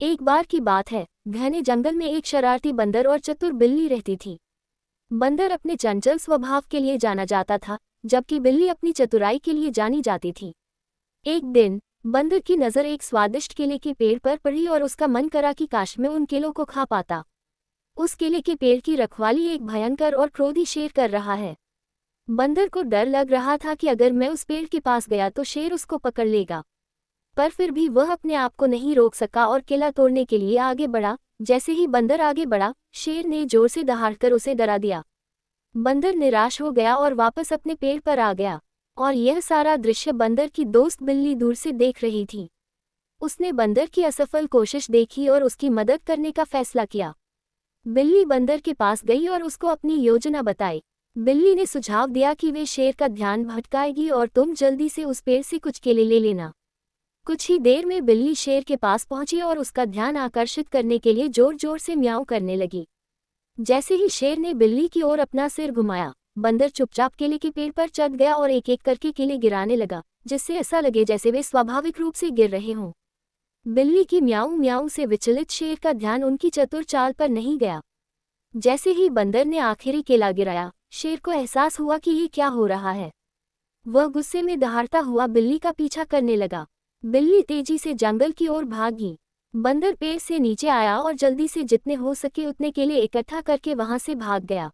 एक बार की बात है, घने जंगल में एक शरारती बंदर और चतुर बिल्ली रहती थी। बंदर अपने चंचल स्वभाव के लिए जाना जाता था, जबकि बिल्ली अपनी चतुराई के लिए जानी जाती थी। एक दिन बंदर की नज़र एक स्वादिष्ट केले के पेड़ पर पड़ी और उसका मन करा कि काश मैं उन केलों को खा पाता। उस केले के पेड़ की रखवाली एक भयंकर और क्रोधी शेर कर रहा है। बंदर को डर लग रहा था कि अगर मैं उस पेड़ के पास गया तो शेर उसको पकड़ लेगा। पर फिर भी वह अपने आप को नहीं रोक सका और केला तोड़ने के लिए आगे बढ़ा। जैसे ही बंदर आगे बढ़ा, शेर ने जोर से दहाड़कर उसे डरा दिया। बंदर निराश हो गया और वापस अपने पेड़ पर आ गया। और यह सारा दृश्य बंदर की दोस्त बिल्ली दूर से देख रही थी। उसने बंदर की असफल कोशिश देखी और उसकी मदद करने का फैसला किया। बिल्ली बंदर के पास गई और उसको अपनी योजना बताई। बिल्ली ने सुझाव दिया कि वे शेर का ध्यान भटकाएगी और तुम जल्दी से उस पेड़ से कुछ केले ले लेना। कुछ ही देर में बिल्ली शेर के पास पहुंची और उसका ध्यान आकर्षित करने के लिए जोर जोर से म्याऊं करने लगी। जैसे ही शेर ने बिल्ली की ओर अपना सिर घुमाया, बंदर चुपचाप केले के पेड़ पर चढ़ गया और एक एक करके केले गिराने लगा, जिससे ऐसा लगे जैसे वे स्वाभाविक रूप से गिर रहे हों। बिल्ली की म्याऊं म्याऊं से विचलित शेर का ध्यान उनकी चतुर चाल पर नहीं गया। जैसे ही बंदर ने आखिरी केला गिराया, शेर को एहसास हुआ कि ये क्या हो रहा है। वह गुस्से में दहाड़ता हुआ बिल्ली का पीछा करने लगा। बिल्ली तेजी से जंगल की ओर भागी। बंदर पेड़ से नीचे आया और जल्दी से जितने हो सके उतने केले इकट्ठा करके वहां से भाग गया।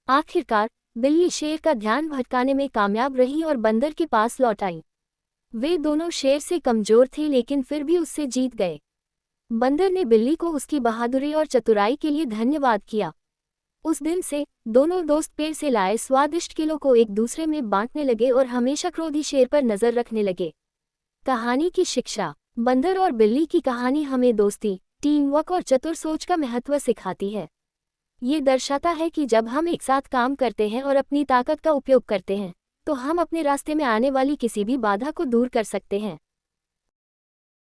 आखिरकार बिल्ली शेर का ध्यान भटकाने में कामयाब रही और बंदर के पास लौट आई। वे दोनों शेर से कमजोर थे लेकिन फिर भी उससे जीत गए। बंदर ने बिल्ली को उसकी बहादुरी और चतुराई के लिए धन्यवाद किया। उस दिन से दोनों दोस्त पेड़ से लाए स्वादिष्ट केलों को एक दूसरे में बांटने लगे और हमेशा क्रोधी शेर पर नजर रखने लगे। कहानी की शिक्षा। बंदर और बिल्ली की कहानी हमें दोस्ती, टीम वर्क और चतुर सोच का महत्व सिखाती है। ये दर्शाता है कि जब हम एक साथ काम करते हैं और अपनी ताकत का उपयोग करते हैं, तो हम अपने रास्ते में आने वाली किसी भी बाधा को दूर कर सकते हैं।